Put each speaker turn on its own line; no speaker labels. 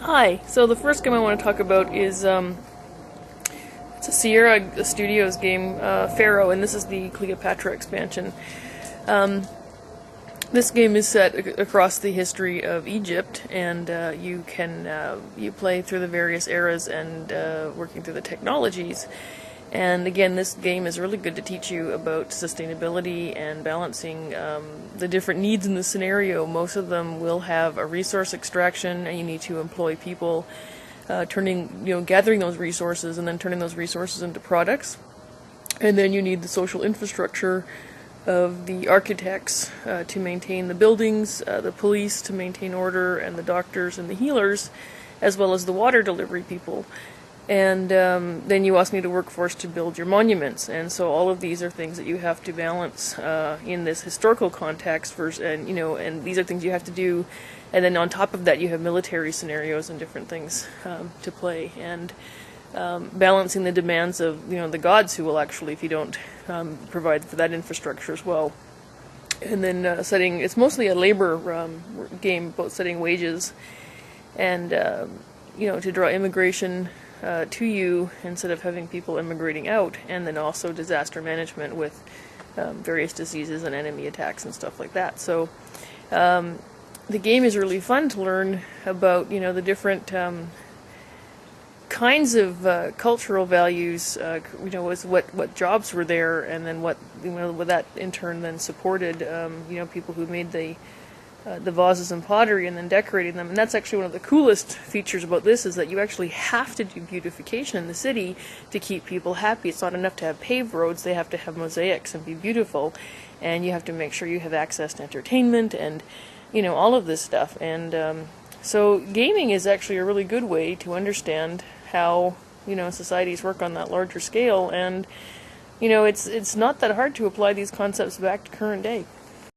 Hi. So the first game I want to talk about is it's a Sierra Studios game, Pharoh, and this is the Cleopatra expansion. Um, this game is set across the history of Egypt, and you play through the various eras and working through the technologies. And again, this game is really good to teach you about sustainability and balancing the different needs in the scenario. Most of them will have a resource extraction, and you need to employ people gathering those resources and then turning those resources into products. And then you need the social infrastructure of the architects to maintain the buildings, the police to maintain order, and the doctors and the healers, as well as the water delivery people. And then you also need a workforce to build your monuments, and so all of these are things that you have to balance in this historical context. And these are things you have to do. And then on top of that, you have military scenarios and different things to play, and balancing the demands of the gods who will actually, if you don't provide for that infrastructure as well. And then it's mostly a labor game about setting wages, and to draw immigration to you instead of having people immigrating out, and then also disaster management with various diseases and enemy attacks and stuff like that. So the game is really fun to learn about the different kinds of cultural values. Was what jobs were there, and then what that in turn then supported people who made the vases and pottery and then decorating them. And that's actually one of the coolest features about this, is that you actually have to do beautification in the city to keep people happy. It's not enough to have paved roads, they have to have mosaics and be beautiful, and you have to make sure you have access to entertainment and all of this stuff. And so gaming is actually a really good way to understand how societies work on that larger scale, and it's not that hard to apply these concepts back to current day.